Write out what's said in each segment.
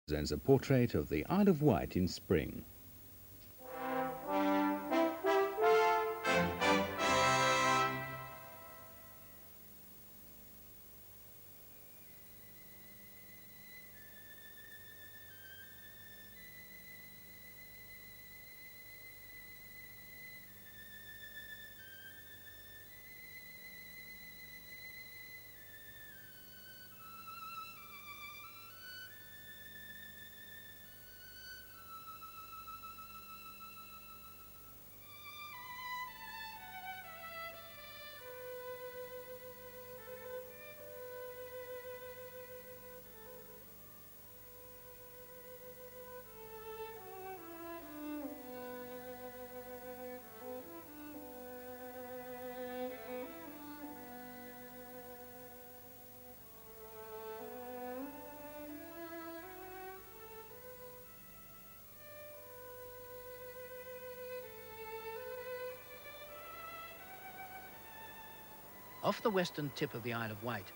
presents a portrait of the Isle of Wight in spring. Off the western tip of the Isle of Wight,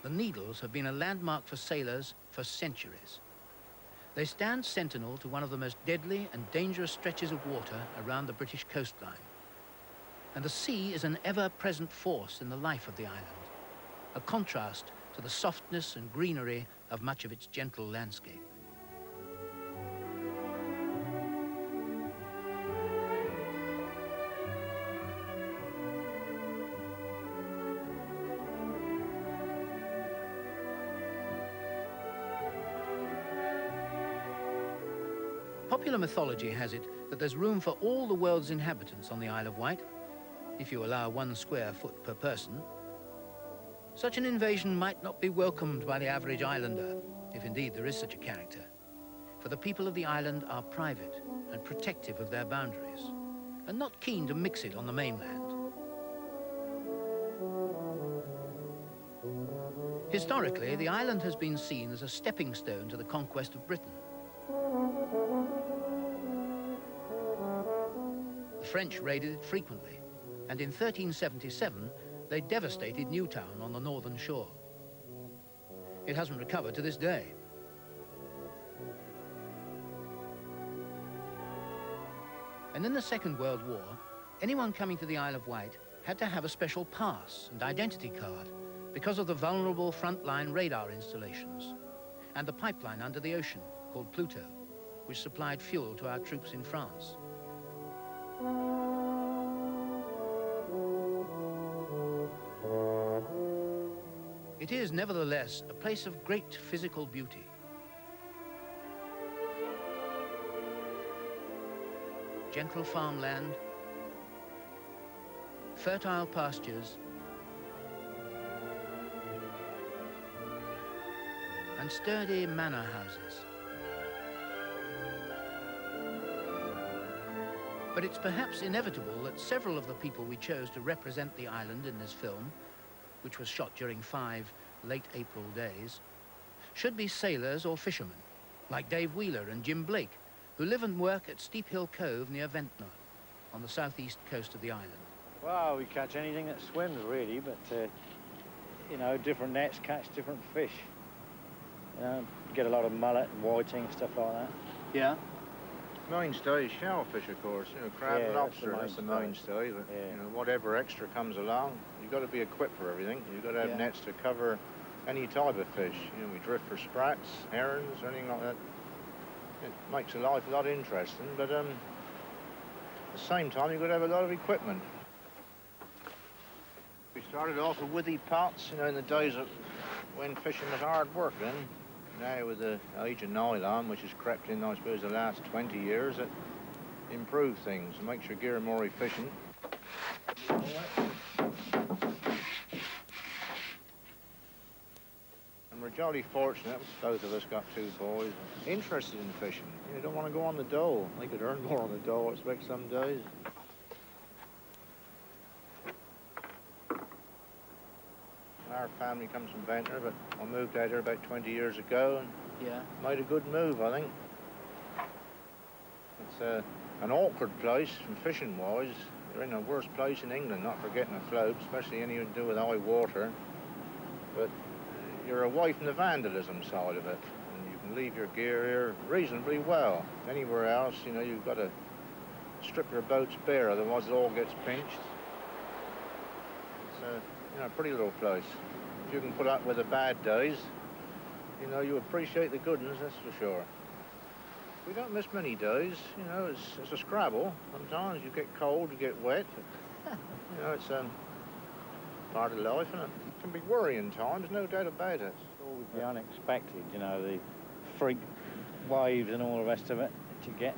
the Needles have been a landmark for sailors for centuries. They stand sentinel to one of the most deadly and dangerous stretches of water around the British coastline. And the sea is an ever-present force in the life of the island, a contrast to the softness and greenery of much of its gentle landscape. Popular mythology has it that there's room for all the world's inhabitants on the Isle of Wight, if you allow 1 square foot per person. Such an invasion might not be welcomed by the average islander, if indeed there is such a character, for the people of the island are private and protective of their boundaries, and not keen to mix it on the mainland. Historically, the island has been seen as a stepping stone to the conquest of Britain. The French raided it frequently, and in 1377 they devastated Newtown on the northern shore. It hasn't recovered to this day. And in the Second World War, anyone coming to the Isle of Wight had to have a special pass and identity card because of the vulnerable frontline radar installations and the pipeline under the ocean called Pluto, which supplied fuel to our troops in France. It is, nevertheless, a place of great physical beauty. Gentle farmland, fertile pastures, and sturdy manor houses. But it's perhaps inevitable that several of the people we chose to represent the island in this film, which was shot during 5 late April days, should be sailors or fishermen, like Dave Wheeler and Jim Blake, who live and work at Steephill Cove near Ventnor, on the southeast coast of the island. Well, we catch anything that swims, really, but, you know, different nets catch different fish. You know, get a lot of mullet and whiting, stuff like that. Yeah? Mainstay is shellfish, of course. You know, crab and lobster, that's the mainstay. But, you know, whatever extra comes along, you've got to be equipped for everything. You've got to have nets to cover any type of fish. You know, we drift for sprats, herons, anything like that. It makes life a lot interesting, but at the same time, you've got to have a lot of equipment. We started off with withy pots, you know, in the days of when fishing was hard work then. Now with the age of nylon, which has crept in, I suppose, the last 20 years, it improves things and makes your gear more efficient. And we're jolly fortunate, both of us got 2 boys, interested in fishing. You don't want to go on the dole. They could earn more on the dole, I expect, some days. Our family comes from Ventnor, but I moved out here about 20 years ago and made a good move, I think. It's an awkward place from fishing-wise. You're in the worst place in England, not for getting afloat, especially anything to do with high water. But you're away from the vandalism side of it, and you can can leave your gear here reasonably well. Anywhere else, you know, you've got to strip your boats bare, otherwise it all gets pinched. It's a, you know, pretty little place. If you can put up with the bad days, you know, you appreciate the good ones, that's for sure. We don't miss many days, you know, it's a scrabble. Sometimes you get cold, you get wet. You know, it's part of life, isn't it? It can be worrying times, no doubt about it. It's always the unexpected, you know, the freak waves and all the rest of it that you get.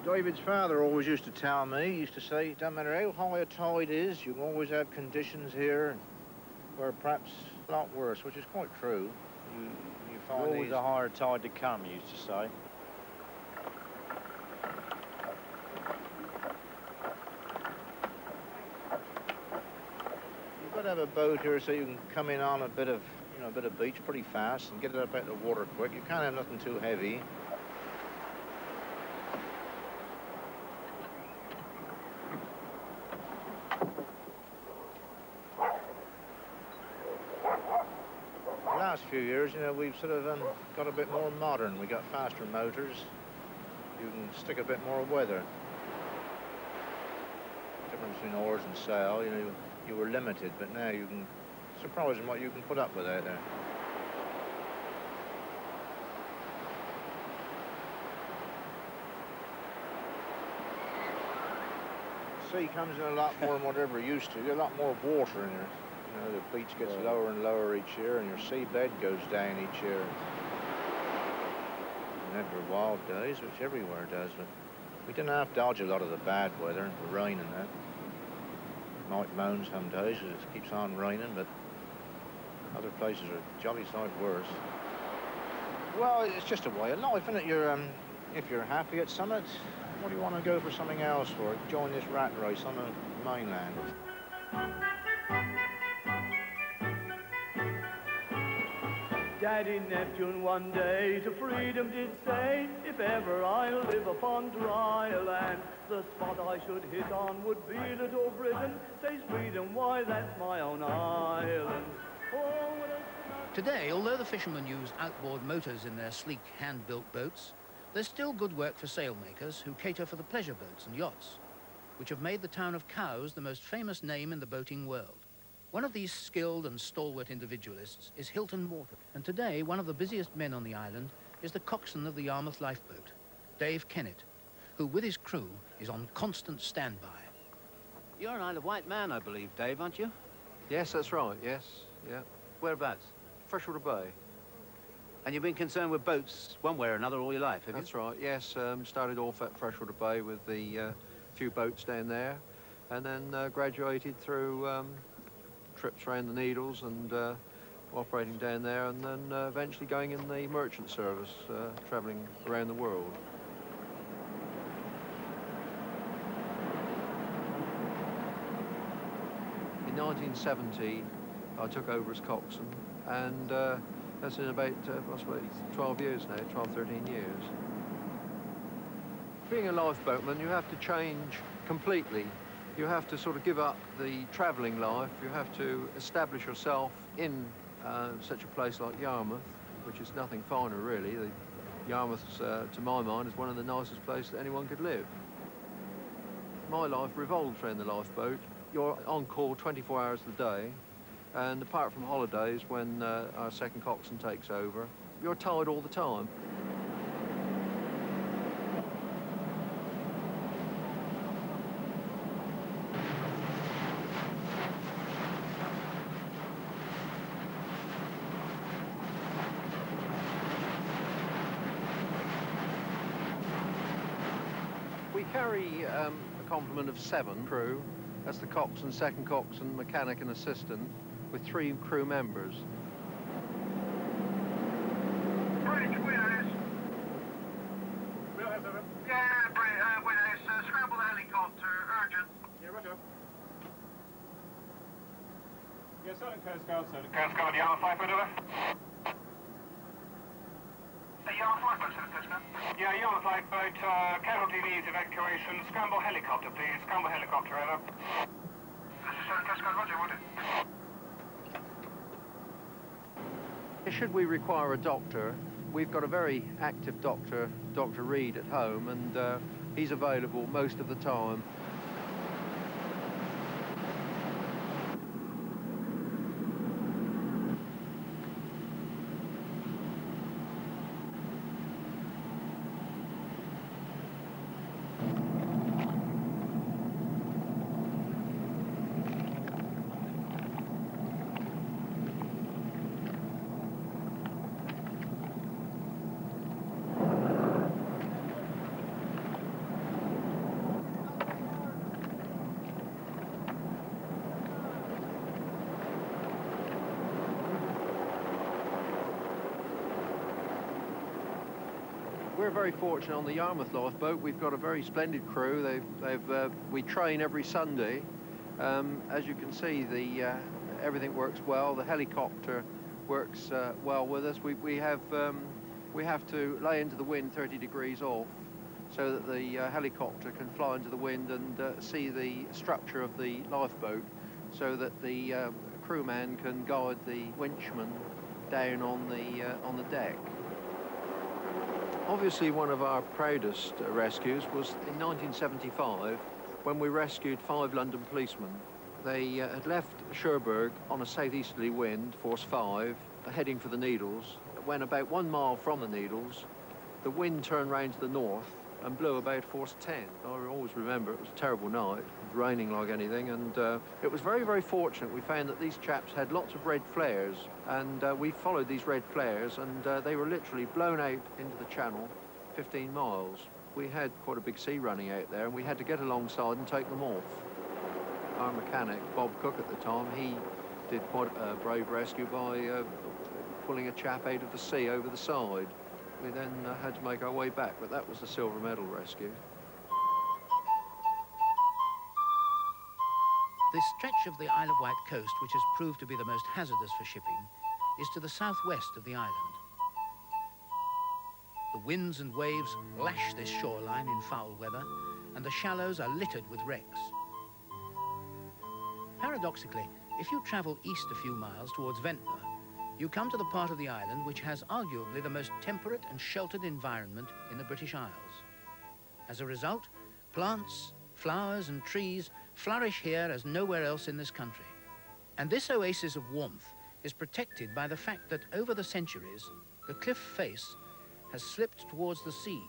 David's father always used to tell me, he used to say, it doesn't matter how high a tide is, you can always have conditions here where perhaps a lot worse, which is quite true. You find always a higher tide to come, you used to say. You've got to have a boat here so you can come in on a bit of, you know, a bit of beach pretty fast and get it up out of the water quick. You can't have nothing too heavy. The last few years, you know, we've sort of got a bit more modern. We got faster motors. You can stick a bit more weather. Difference between oars and sail, you know, you were limited, but now you can, surprising what you can put up with out there. The sea comes in a lot more than whatever it used to. You get a lot more water in there. You know, the beach gets lower and lower each year, and your seabed goes down each year. And then there are wild days, which everywhere does, but we didn't have to dodge a lot of the bad weather, the rain and that. Might moan some days because it keeps on raining, but other places are jolly sight worse. Well, it's just a way of life, isn't it? If you're happy at something, what do you want to go for something else for? Join this rat race on the mainland. Daddy Neptune one day to freedom did say, if ever I live upon dry land, the spot I should hit on would be little Britain. Says freedom, why that's my own island. Oh, Today, although the fishermen use outboard motors in their sleek hand-built boats, there's still good work for sailmakers who cater for the pleasure boats and yachts, which have made the town of Cowes the most famous name in the boating world. One of these skilled and stalwart individualists is Hilton Morton, and today one of the busiest men on the island is the coxswain of the Yarmouth Lifeboat, Dave Kennett, who with his crew is on constant standby. You're an Isle of Wight man, I believe, Dave, aren't you? Yes, that's right, yes, yeah. Whereabouts? Freshwater Bay. And you've been concerned with boats one way or another all your life, have you? That's right, yes. Started off at Freshwater Bay with the few boats down there, and then graduated through trips around the Needles and operating down there, and then eventually going in the merchant service, travelling around the world. In 1970, I took over as coxswain, and that's in about possibly 12 years now, 12, 13 years. Being a lifeboatman, you have to change completely. You have to sort of give up the travelling life. You have to establish yourself in such a place like Yarmouth, which is nothing finer, really. Yarmouth, to my mind, is one of the nicest places that anyone could live. My life revolves around the lifeboat. You're on call 24 hours a day, and apart from holidays, when our second coxswain takes over, you're tired all the time. We carry a complement of 7 crew. That's the coxswain, second coxswain, mechanic and assistant, with 3 crew members. Bridge, Winners. Wheelhouse over. Yeah, Winners. Scramble the helicopter, urgent. Yeah, roger. Yeah, Solent Coast Guard, Solent. Coast Guard, Yarmouth Lifeboat, over. Yarmouth Lifeboat, Solent. Yeah, Yarmouth Lifeboat, casualty needs evacuation. Scramble helicopter, please. Scramble helicopter, over. This is Solent Coast Guard, roger, would it? Should we require a doctor, we've got a very active doctor, Dr. Reed, at home, and he's available most of the time. We're very fortunate on the Yarmouth lifeboat. We've got a very splendid crew. We train every Sunday. As you can see, everything works well. The helicopter works well with us. We have to lay into the wind 30 degrees off so that the helicopter can fly into the wind and see the structure of the lifeboat, so that the crewman can guide the winchman down on the deck. Obviously, one of our proudest rescues was in 1975 when we rescued 5 London policemen. They had left Cherbourg on a southeasterly wind, force 5, heading for the Needles. When about 1 mile from the Needles, the wind turned round to the north and blew about force 10. I always remember it was a terrible night. It was raining like anything, and it was very, very fortunate. We found that these chaps had lots of red flares, and we followed these red flares, and they were literally blown out into the channel 15 miles. We had quite a big sea running out there, and we had to get alongside and take them off. Our mechanic, Bob Cook at the time, he did quite a brave rescue by pulling a chap out of the sea over the side. We then had to make our way back, but that was a silver medal rescue. This stretch of the Isle of Wight coast, which has proved to be the most hazardous for shipping, is to the southwest of the island. The winds and waves lash this shoreline in foul weather, and the shallows are littered with wrecks. Paradoxically, if you travel east a few miles towards Ventnor, you come to the part of the island which has arguably the most temperate and sheltered environment in the British Isles. As a result, plants, flowers and trees flourish here as nowhere else in this country. And this oasis of warmth is protected by the fact that over the centuries, the cliff face has slipped towards the sea,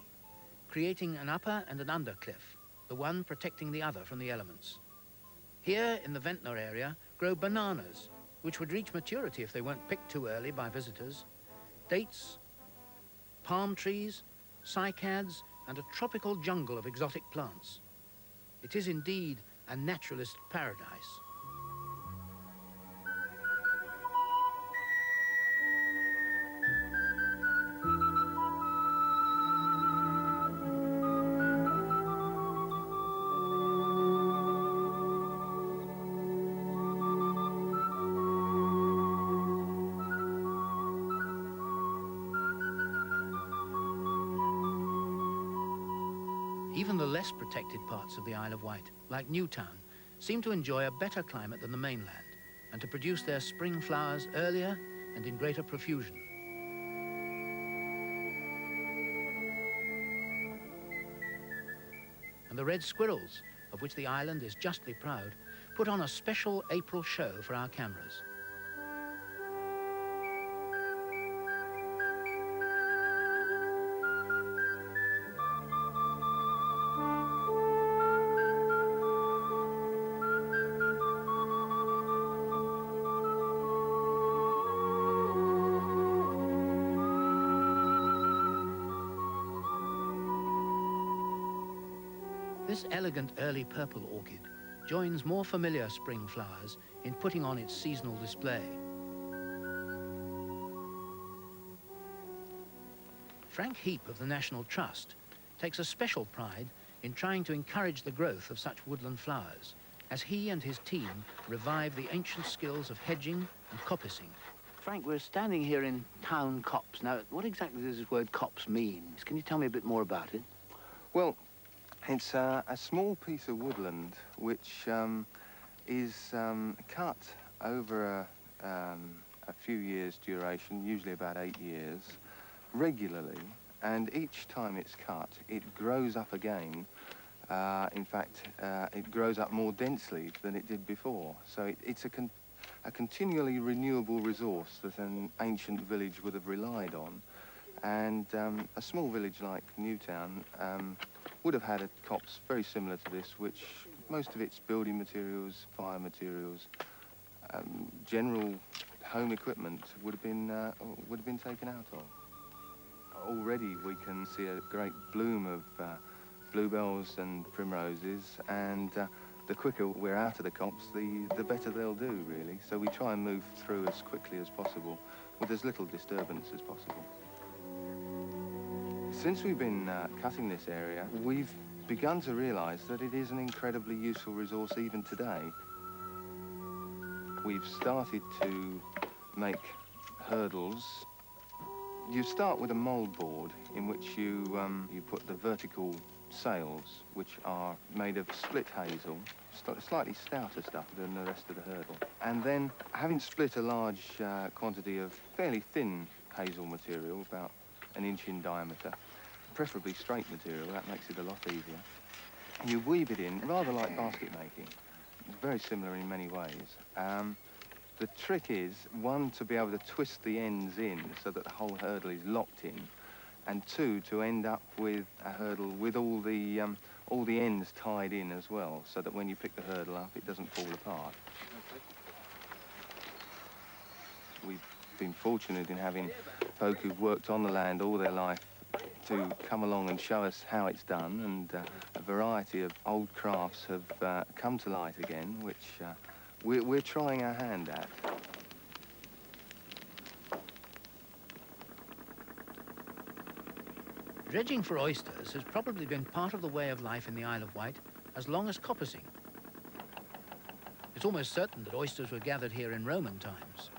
creating an upper and an under cliff, the one protecting the other from the elements. Here in the Ventnor area grow bananas, which would reach maturity if they weren't picked too early by visitors, dates, palm trees, cycads, and a tropical jungle of exotic plants. It is indeed a naturalist paradise. Even the less protected parts of the Isle of Wight, like Newtown, seem to enjoy a better climate than the mainland and to produce their spring flowers earlier and in greater profusion. And the red squirrels, of which the island is justly proud, put on a special April show for our cameras. This elegant early purple orchid joins more familiar spring flowers in putting on its seasonal display. Frank Heap of the National Trust takes a special pride in trying to encourage the growth of such woodland flowers, as he and his team revive the ancient skills of hedging and coppicing. Frank, we're standing here in town copse. Now, what exactly does this word copse mean? Can you tell me a bit more about it? Well, it's a small piece of woodland which is cut over a few years' duration, usually about 8 years, regularly, and each time it's cut, it grows up again. In fact, it grows up more densely than it did before. So it's a continually renewable resource that an ancient village would have relied on. And a small village like Newtown would have had a copse very similar to this, which most of its building materials, fire materials, general home equipment would have been taken out of. Already we can see a great bloom of bluebells and primroses, and the quicker we're out of the copse, the better they'll do, really. So we try and move through as quickly as possible with as little disturbance as possible. Since we've been cutting this area, we've begun to realise that it is an incredibly useful resource even today. We've started to make hurdles. You start with a mould board in which you put the vertical sails, which are made of split hazel, slightly stouter stuff than the rest of the hurdle. And then, having split a large quantity of fairly thin hazel material, about an inch in diameter, preferably straight material, that makes it a lot easier, you weave it in, rather like basket making. It's very similar in many ways. The trick is, one, to be able to twist the ends in so that the whole hurdle is locked in, and two, to end up with a hurdle with all the ends tied in as well, so that when you pick the hurdle up, it doesn't fall apart. We've been fortunate in having folk who've worked on the land all their life to come along and show us how it's done, and a variety of old crafts have come to light again, which we're trying our hand at. Dredging for oysters has probably been part of the way of life in the Isle of Wight as long as coppicing. It's almost certain that oysters were gathered here in Roman times.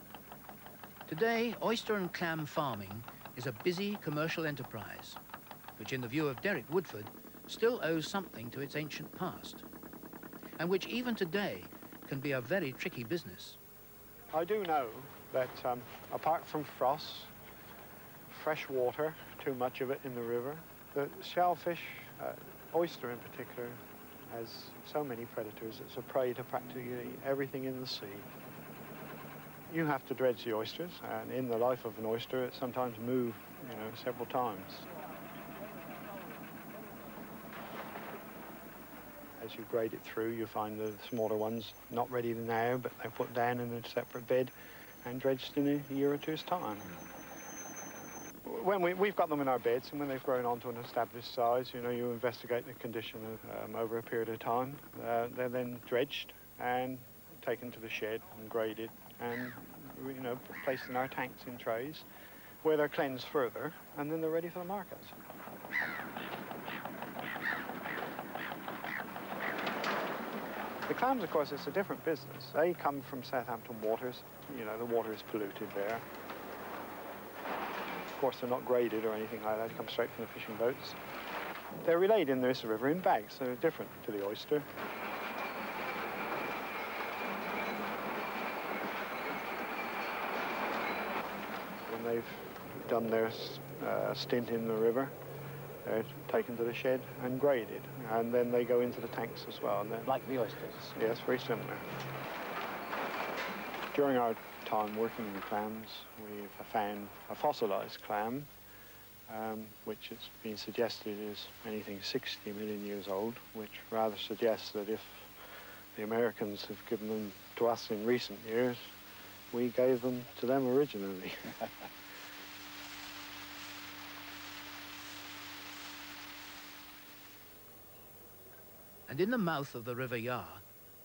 Today, oyster and clam farming is a busy commercial enterprise, which in the view of Derek Woodford still owes something to its ancient past, and which even today can be a very tricky business. I do know that apart from frost, fresh water, too much of it in the river, the shellfish, oyster in particular, has so many predators. It's a prey to practically everything in the sea. You have to dredge the oysters, and in the life of an oyster, it sometimes moves, several times. As you grade it through, you find the smaller ones not ready now, but they're put down in a separate bed and dredged in a year or two's time. When we've got them in our beds, and when they've grown onto an established size, you investigate the condition over a period of time. They're then dredged and taken to the shed and graded and, placed in our tanks in trays, where they're cleansed further, and then they're ready for the markets. The clams, of course, it's a different business. They come from Southampton waters. The water is polluted there. Of course, they're not graded or anything like that. They come straight from the fishing boats. They're relayed in this river in bags, so they're different to the oyster. When they've done their stint in the river, they're taken to the shed and graded, and then they go into the tanks as well. And like the oysters? Yes, very similar. During our time working with clams, we've found a fossilized clam, which has been suggested is anything 60 million years old, which rather suggests that if the Americans have given them to us in recent years, we gave them to them originally. And in the mouth of the River Yar,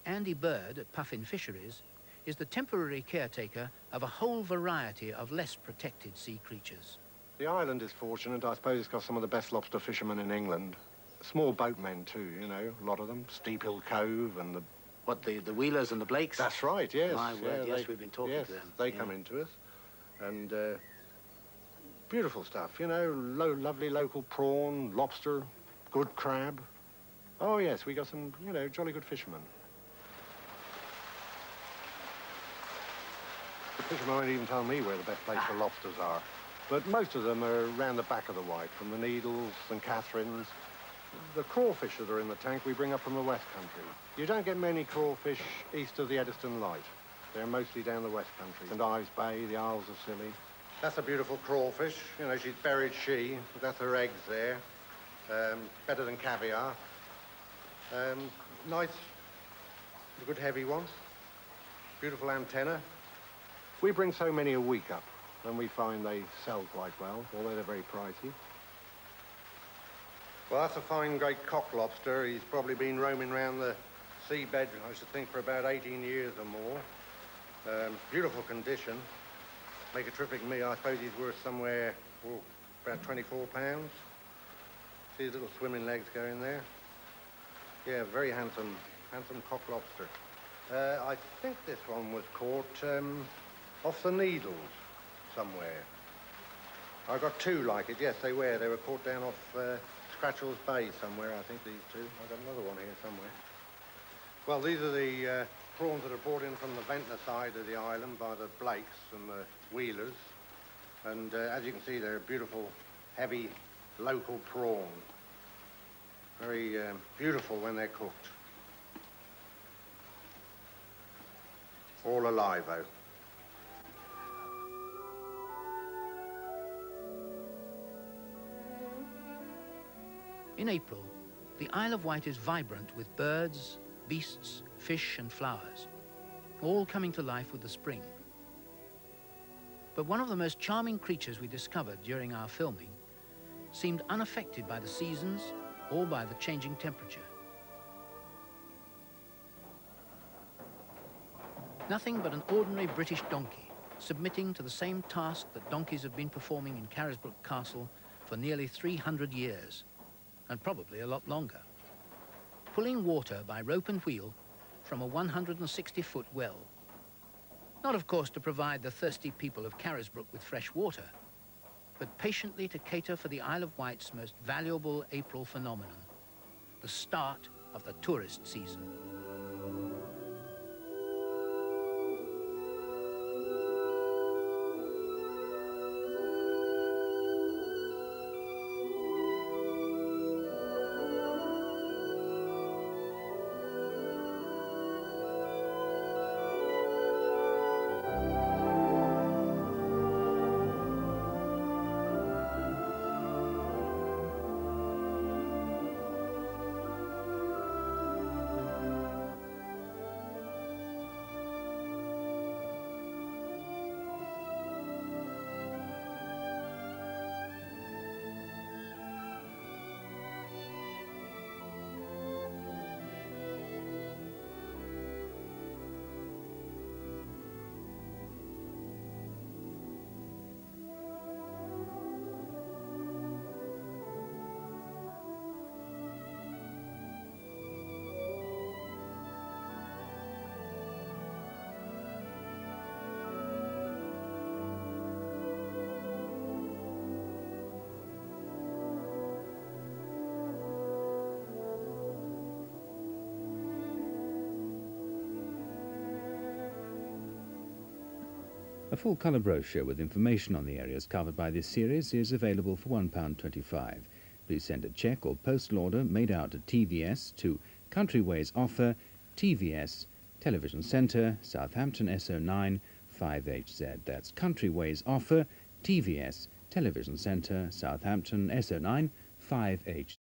Andy Bird at Puffin Fisheries is the temporary caretaker of a whole variety of less protected sea creatures. The island is fortunate. I suppose it's got some of the best lobster fishermen in England. Small boatmen too, a lot of them. Steephill Cove and the... What, the Wheelers and the Blakes? That's right, yes. My word, yes, we've been talking to them. They come into us. And beautiful stuff, lovely local prawn, lobster, good crab. Oh, yes, we got some, jolly good fishermen. The fishermen won't even tell me where the best place for lobsters are. But most of them are around the back of the Wight, from the Needles and Catherines. The crawfish that are in the tank we bring up from the West Country. You don't get many crawfish east of the Eddystone Light. They're mostly down the West Country. St Ives Bay, the Isles of Scilly. That's a beautiful crawfish. You know, she's buried that's her eggs there. Better than caviar. Nice, good heavy one. Beautiful antenna. We bring so many a week up, and we find they sell quite well, although they're very pricey. Well, that's a fine, great cock lobster. He's probably been roaming around the seabed, I should think, for about 18 years or more. Beautiful condition. Make a terrific meal. I suppose he's worth somewhere, about £24. See his little swimming legs going there? Yeah, very handsome cock lobster. I think this one was caught off the Needles somewhere. I got two like it. Yes, they were. They were caught down off Scratchell's Bay somewhere, I think, these two. I've got another one here somewhere. Well, these are the prawns that are brought in from the Ventnor side of the island by the Blakes and the Wheelers. And as you can see, they're a beautiful, heavy, local prawn. Very beautiful when they're cooked. All alive, though. In April, the Isle of Wight is vibrant with birds, beasts, fish and flowers, all coming to life with the spring. But one of the most charming creatures we discovered during our filming seemed unaffected by the seasons or by the changing temperature. Nothing but an ordinary British donkey, submitting to the same task that donkeys have been performing in Carisbrooke Castle for nearly 300 years, and probably a lot longer. Pulling water by rope and wheel from a 160-foot well. Not, of course, to provide the thirsty people of Carisbrooke with fresh water, but patiently to cater for the Isle of Wight's most valuable April phenomenon, the start of the tourist season. A full-colour brochure with information on the areas covered by this series is available for £1.25. Please send a cheque or postal order made out to TVS to Countryways Offer, TVS, Television Centre, Southampton SO9 5HZ. That's Countryways Offer, TVS, Television Centre, Southampton SO9 5HZ.